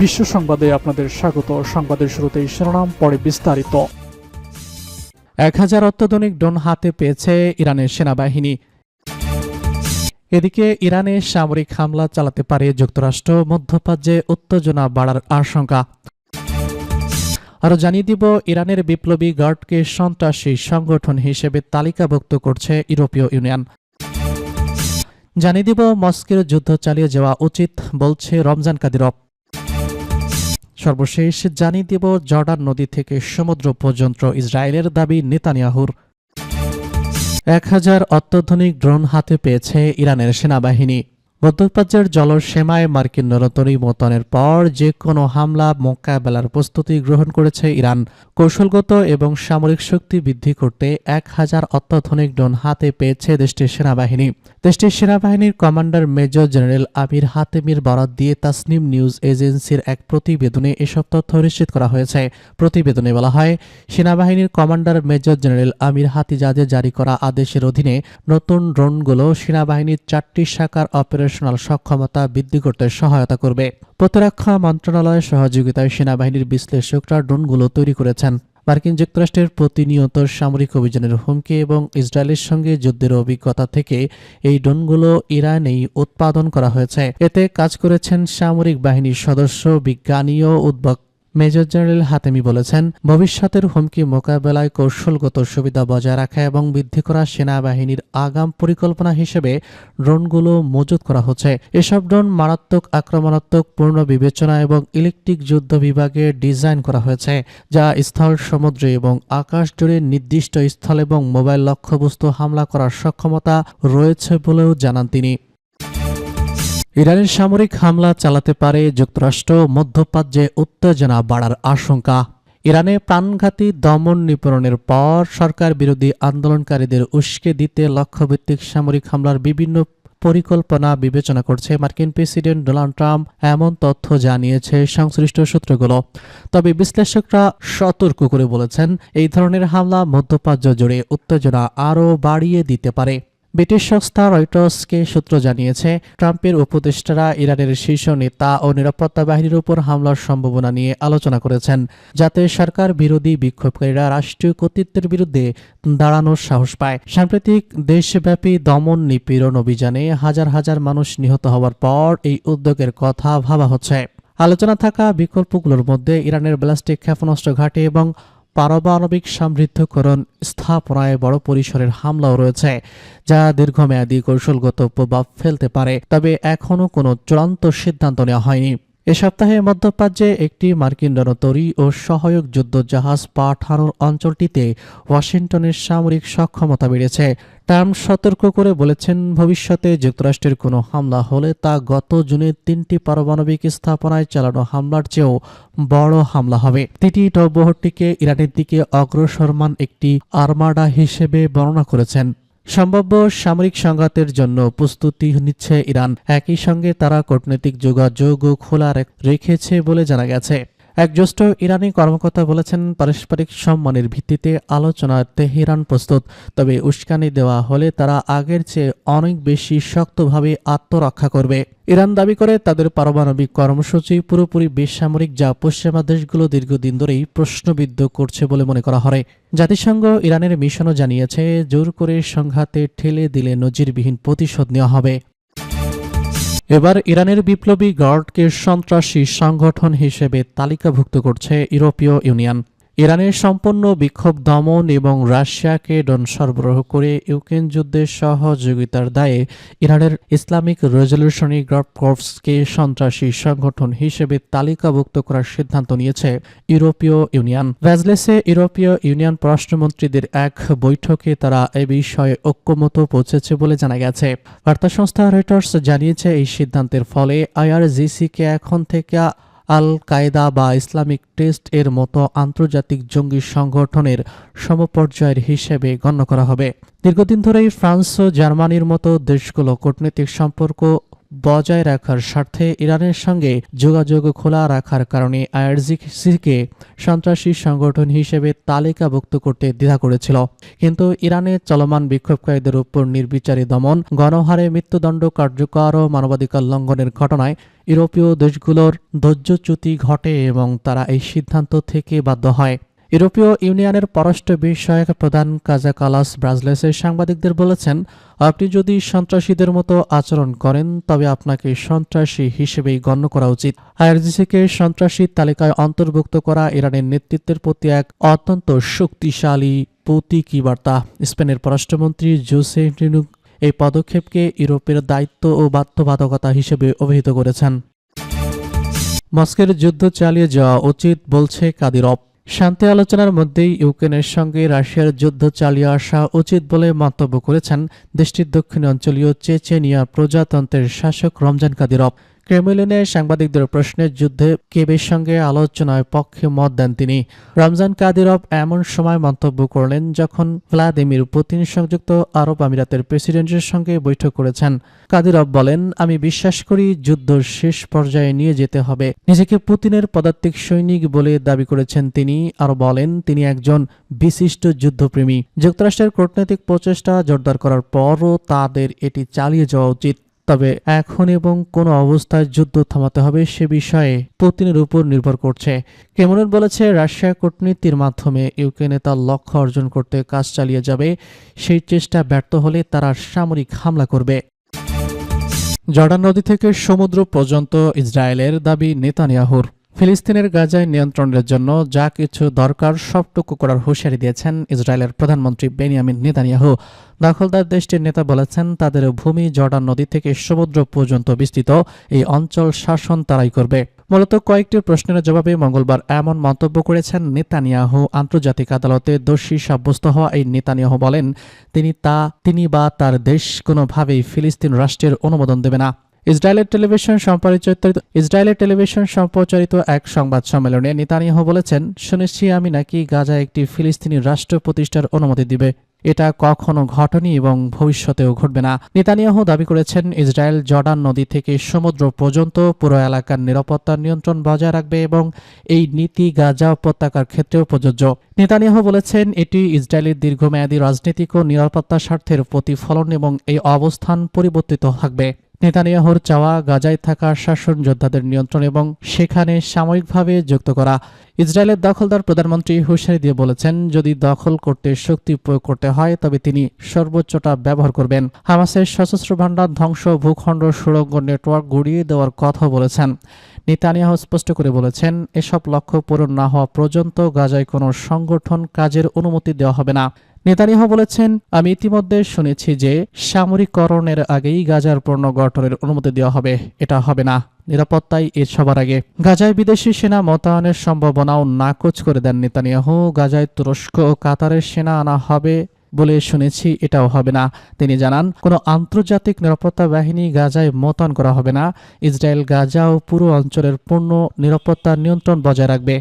বিশ্ব সংবাদে আপনাদের স্বাগত। সংবাদের শুরুতেই শিরোনাম, পরে বিস্তারিত। 1000 অত্যাধুনিক ড্রোন হাতে পেয়েছে ইরানের সেনাবাহিনী। এদিকে ইরানে সামরিক হামলা চালাতে পারে যুক্তরাষ্ট্র, মধ্যপ্রাচ্যে উত্তেজনা বাড়ার আশঙ্কা। আরও জানিয়ে দিব, ইরানের বিপ্লবী গার্ডকে সন্ত্রাসী সংগঠন হিসেবে তালিকাভুক্ত করছে ইউরোপীয় ইউনিয়ন। জানিয়ে দিব, মস্কোর যুদ্ধ চালিয়ে যাওয়া উচিত বলছে রমজান কাদিরভ। সর্বশেষ জানিয়ে দিব, জর্ডান নদী থেকে সমুদ্র পর্যন্ত ইসরায়েলের দাবি নেতানিয়াহুর। 1000 অত্যাধুনিক ড্রোন হাতে পেয়েছে ইরানের সেনাবাহিনী। মধ্যপ্রাচ্যের জলসীমায় মার্কিন নরতরী মোতায়েনের পর যে কোনো হামলা মোকাবেলার প্রস্তুতি গ্রহণ করেছে ইরান। কৌশলগত এবং সামরিক শক্তি বৃদ্ধি করতে 1000 অত্যাধুনিক ড্রোন হাতে পেয়েছে দেশটির সেনাবাহিনী। দেশটির সেনাবাহিনীর কমান্ডার মেজর জেনারেল আমির হাতেমির বরাত দিয়ে তাসনিম নিউজ এজেন্সির এক প্রতিবেদনে এসব তথ্য নিশ্চিত করা হয়েছে। প্রতিবেদনে বলা হয়, সেনাবাহিনীর কমান্ডার মেজর জেনারেল আমির হাতিজাদে জারি করা আদেশের অধীনে নতুন ড্রোনগুলো সেনাবাহিনীর 4টি শাখার অপারেশনাল সক্ষমতা বৃদ্ধি করতে সহায়তা করবে। প্রতিরক্ষা মন্ত্রণালয়ের সহযোগিতায় সেনাবাহিনীর বিশ্লেষকরা ড্রোনগুলো তৈরি করেছেন। মার্কিন যুক্তরাষ্ট্রের প্রতিনিয়ত সামরিক অভিযানের হুমকি এবং ইসরায়েলের সঙ্গে যুদ্ধের অভিজ্ঞতা থেকে এই ড্রোনগুলো ইরানেই উৎপাদন করা হয়েছে। এতে কাজ করেছেন সামরিক বাহিনীর সদস্য, বিজ্ঞানী ও উদ্যোক্তা। মেজর জেনারেল হাতেমি বলেছেন, ভবিষ্যতের হুমকি মোকাবেলায় কৌশলগত সুবিধা বজায় রাখা এবং বৃদ্ধি করা সেনাবাহিনীর আগাম পরিকল্পনা হিসেবে ড্রোনগুলো মজুত করা হচ্ছে। এসব ড্রোন মারাত্মক, আক্রমণাত্মক, পূর্ণ বিবেচনা এবং ইলেকট্রিক যুদ্ধ বিভাগে ডিজাইন করা হয়েছে, যা স্থল, সমুদ্র এবং আকাশ জুড়ে নির্দিষ্ট স্থল এবং মোবাইল লক্ষ্যবস্তু হামলা করার সক্ষমতা রয়েছে বলেও জানান তিনি। ইরানের সামরিক হামলা চালাতে পারে যুক্তরাষ্ট্র, মধ্যপ্রাচ্যে উত্তেজনা বাড়ার আশঙ্কা। ইরানে প্রাণঘাতী দমন নিপীড়নের পর সরকার বিরোধী আন্দোলনকারীদের উস্কে দিতে লক্ষ্যভিত্তিক সামরিক হামলার বিভিন্ন পরিকল্পনা বিবেচনা করছে মার্কিন প্রেসিডেন্ট ডোনাল্ড ট্রাম্প, এমন তথ্য জানিয়েছে সংশ্লিষ্ট সূত্রগুলো। তবে বিশ্লেষকরা সতর্ক করে বলেছেন, এই ধরনের হামলা মধ্যপ্রাচ্য জুড়ে উত্তেজনা আরও বাড়িয়ে দিতে পারে। ব্রিটিশ সংস্থা রয়টার্সকে সূত্র জানিয়েছে, ট্রাম্পের উপদেষ্টারা ইরানের শীর্ষ নেতা ও নিরাপত্তা বাহিনীর উপর হামলার সম্ভাবনা নিয়ে আলোচনা করেছেন, যাতে সরকার বিরোধী বিক্ষোভকারীরা রাষ্ট্রীয় কর্তৃত্বের বিরুদ্ধে দাঁড়ানোর সাহস পায়। সাম্প্রতিক দেশব্যাপী দমন নিপীড়ন অভিযানে হাজার হাজার মানুষ নিহত হওয়ার পর এই উদ্যোগের কথা ভাবা হচ্ছে। আলোচনা থাকা বিকল্পগুলোর মধ্যে ইরানের ব্যালিস্টিক ক্ষেপণাস্ত্র ঘাঁটি এবং পারমাণবিক সমৃদ্ধকরণ স্থাপনায় বড় পরিসরের হামলাও রয়েছে, যা দীর্ঘমেয়াদী কৌশলগত প্রভাব ফেলতে পারে। তবে এখনও কোনো চূড়ান্ত সিদ্ধান্ত নেওয়া হয়নি। এ সপ্তাহে মধ্যপ্রাচ্যে একটি মার্কিন রণতরী ও সহায়ক যুদ্ধ জাহাজ পাঠানোর অঞ্চলটিতে ওয়াশিংটনের সামরিক সক্ষমতা বেড়েছে। ট্রাম্প সতর্ক করে বলেছেন, ভবিষ্যতে যুক্তরাষ্ট্রের কোনো হামলা হলে তা গত জুনে 3টি পারমাণবিক স্থাপনায় চালানো হামলার চেয়েও বড় হামলা হবে। তিনি নৌবহরটিকে ইরানের দিকে অগ্রসরমান একটি আর্মাডা হিসেবে বর্ণনা করেছেন। সম্ভাব্য সামরিক সংঘাতের জন্য প্রস্তুতি নিচ্ছে ইরান। একই সঙ্গে তারা কূটনৈতিক যোগাযোগও খোলা রেখেছে বলে জানা গেছে। এক জ্যেষ্ঠ ইরানি কর্মকর্তা বলেছেন, পারস্পরিক সম্মানের ভিত্তিতে আলোচনার তেহরান প্রস্তুত, তবে উস্কানি দেওয়া হলে তারা আগের চেয়ে অনেক বেশি শক্তভাবে আত্মরক্ষা করবে। ইরান দাবি করে তাদের পারমাণবিক কর্মসূচি পুরোপুরি বেসামরিক, যা পশ্চিমা দেশগুলো দীর্ঘদিন ধরেই প্রশ্নবিদ্ধ করছে বলে মনে করা হয়। জাতিসংঘ ইরানের মিশনও জানিয়েছে, জোর করে সংঘাতে ঠেলে দিলে নজিরবিহীন প্রতিশোধ নেওয়া হবে। এবার ইরানের বিপ্লবী গার্ডকে সন্ত্রাসী সংগঠন হিসেবে তালিকাভুক্ত করছে ইউরোপীয় ইউনিয়ন। ইরানের সম্পূর্ণ বিক্ষোভ দমন এবং রাশিয়াকে ড্রোন সরবরাহ করে ইউক্রেন যুদ্ধে সহযোগিতার দায়ে ইরানের ইসলামিক রেজলিউশনারি গার্ড কর্পসকে সন্ত্রাসী সংগঠন হিসেবে তালিকাভুক্ত করার সিদ্ধান্ত নিয়েছে ইউরোপীয় ইউনিয়ন। ভ্যাজলেসে ইউরোপীয় ইউনিয়ন পররাষ্ট্রমন্ত্রীদের এক বৈঠকে তারা এ বিষয়ে ঐক্যমত পৌঁছেছে বলে জানা গেছে। বার্তা সংস্থা রয়টার্স জানিয়েছে, এই সিদ্ধান্তের ফলে আইআরজিসিকে এখন থেকে আল কায়েদা বা ইসলামিক টেস্ট এর মতো আন্তর্জাতিক জঙ্গি সংগঠনের সমপর্যায়ের হিসেবে গণ্য করা হবে। দীর্ঘদিন ধরেই ফ্রান্স ও জার্মানির মতো দেশগুলো কূটনৈতিক সম্পর্ক বজায় রাখার স্বার্থে ইরানের সঙ্গে যোগাযোগ খোলা রাখার কারণে আইআরজিসিকে সন্ত্রাসী সংগঠন হিসেবে তালিকাভুক্ত করতে দ্বিধা করেছিল। কিন্তু ইরানে চলমান বিক্ষোভকারীদের উপর নির্বিচারী দমন, গণহারে মৃত্যুদণ্ড কার্যকর ও মানবাধিকার লঙ্ঘনের ঘটনায় ইউরোপীয় দেশগুলোর ধৈর্যচ্যুতি ঘটে এবং তারা এই সিদ্ধান্ত থেকে বাধ্য হয়। ইউরোপীয় ইউনিয়নের পররাষ্ট্র বিষয়ক প্রধান কাজা কালাস ব্রাজলেসে সাংবাদিকদের বলেছেন, আপনি যদি সন্ত্রাসীদের মতো আচরণ করেন তবে আপনাকে সন্ত্রাসী হিসেবেই গণ্য করা উচিত। আইআরজিসিকে সন্ত্রাসী তালিকায় অন্তর্ভুক্ত করা ইরানের নেতৃত্বের প্রতি এক অত্যন্ত শক্তিশালী প্রতীকী বার্তা। স্পেনের পররাষ্ট্রমন্ত্রী জোসে রিনুক এই পদক্ষেপকে ইউরোপের দায়িত্ব ও বাধ্যবাধকতা হিসেবে অভিহিত করেছেন। মস্কোর যুদ্ধ চালিয়ে যাওয়া উচিত বলছে কাদিরভ। শান্তি আলোচনার মধ্যেই ইউক্রেনের সঙ্গে রাশিয়ার যুদ্ধ চালিয়ে আসা উচিত বলে মন্তব্য করেছেন দেশটির দক্ষিণাঞ্চলীয় চেচেনিয়া প্রজাতন্ত্রের শাসক রমজান কাদিরভ। ক্রেমলিনে সাংবাদিকদের প্রশ্নের যুদ্ধে কেবের সঙ্গে আলোচনায় পক্ষে মত দেন তিনি। রমজান কাদিরভ এমন সময় মন্তব্য করলেন যখন ভ্লাদিমির পুতিন সংযুক্ত আরব আমিরাতের প্রেসিডেন্টের সঙ্গে বৈঠক করেছেন। কাদিরভ বলেন, আমি বিশ্বাস করি যুদ্ধ শেষ পর্যায়ে নিয়ে যেতে হবে। নিজেকে পুতিনের পদাতিক সৈনিক বলে দাবি করেছেন তিনি। আরও বলেন, তিনি একজন বিশিষ্ট যুদ্ধপ্রেমী। যুক্তরাষ্ট্রের কূটনৈতিক প্রচেষ্টা জোরদার করার পরও তাদের এটি চালিয়ে যাওয়া উচিত। তবে এখন এবং কোন অবস্থায় যুদ্ধ থামাতে হবে সে বিষয়ে পুতিনের উপর নির্ভর করছে। ক্রেমলিন বলেছে, রাশিয়া কূটনীতির মাধ্যমে ইউক্রেনে তার লক্ষ্য অর্জন করতে কাজ চালিয়ে যাবে। সেই চেষ্টা ব্যর্থ হলে তারা সামরিক হামলা করবে। জর্ডান নদী থেকে সমুদ্র পর্যন্ত ইসরায়েলের দাবি নেতানিয়াহুর। ফিলিস্তিনের গাজায় নিয়ন্ত্রণের জন্য যা কিছু দরকার সবটুকু করার হুঁশিয়ারি দিয়েছেন ইসরায়েলের প্রধানমন্ত্রী বেনিয়ামিন নেতানিয়াহু। দখলদার দেশটির নেতা বলেছেন, তাদের ভূমি জর্ডান নদী থেকে সমুদ্র পর্যন্ত বিস্তৃত। এই অঞ্চল শাসন তারাই করবে। মূলত কয়েকটি প্রশ্নের জবাবে মঙ্গলবার এমন মন্তব্য করেছেন নেতানিয়াহু। আন্তর্জাতিক আদালতে দোষী সাব্যস্ত হওয়া এই নেতানিয়াহু বলেন, তিনি বা তার দেশ কোনোভাবেই ফিলিস্তিন রাষ্ট্রের অনুমোদন দেবে না। ইসরায়েলের টেলিভিশন সম্প্রচারিত এক সংবাদ সম্মেলনে নেতানিয়াহু বলেছেন, শুনেছি আমি নাকি গাজায় একটি ফিলিস্তিনি রাষ্ট্র প্রতিষ্ঠার অনুমতি দিবে। এটা কখনো ঘটেনি এবং ভবিষ্যতেও ঘটবে না। নেতানিয়াহু দাবি করেছেন, ইসরায়েল জর্ডান নদী থেকে সমুদ্র পর্যন্ত পুরো এলাকার নিরাপত্তা নিয়ন্ত্রণ বজায় রাখবে এবং এই নীতি গাজা উপত্যকার ক্ষেত্রেও প্রযোজ্য। নেতানিয়াহু বলেছেন, এটি ইসরায়েলের দীর্ঘমেয়াদী রাজনৈতিক ও নিরাপত্তা স্বার্থের প্রতিফলন এবং এই অবস্থান পরিবর্তিত থাকবে। নেতানিয়াহুর চাওয়া গাজায় থাকা শাসন যোদ্ধাদের নিয়ন্ত্রণ এবং সেখানে সাময়িকভাবে যুক্ত করা। ইসরায়েলের দখলদার প্রধানমন্ত্রী হুঁশিয়ারি দিয়ে বলেছেন, যদি দখল করতে শক্তি প্রয়োগ করতে হয় তবে তিনি সর্বোচ্চটা ব্যবহার করবেন। হামাসের সশস্ত্র ভান্ডার ধ্বংস, ভূখণ্ড সুড়ঙ্গ নেটওয়ার্ক গুড়িয়ে দেওয়ার কথা বলেছেন। নেতানিয়াহু স্পষ্ট করে বলেছেন, এসব লক্ষ্য পূরণ না হওয়া পর্যন্ত গাজায় কোনো সংগঠন কাজের অনুমতি দেওয়া হবে না। নেতানিয়াহু বলেছেন, আমি ইতিমধ্যে শুনেছি যে সামরিককরণের আগেই গাজার পুনর্গঠনের অনুমতি দেওয়া হবে। এটা হবে না। নিরাপত্তাই এর সবার আগে। গাজায় বিদেশি সেনা মোতায়েনের সম্ভাবনাও নাকচ করে দেন নেতানিয়াহু। গাজায় তুরস্ক ও কাতারের সেনা আনা হবে বলে শুনেছি, এটাও হবে না। তিনি জানান, কোনো আন্তর্জাতিক নিরাপত্তা বাহিনী গাজায় মোতায়েন করা হবে না। ইসরায়েল গাজা ও পুরো অঞ্চলের পূর্ণ নিরাপত্তা নিয়ন্ত্রণ বজায় রাখবে।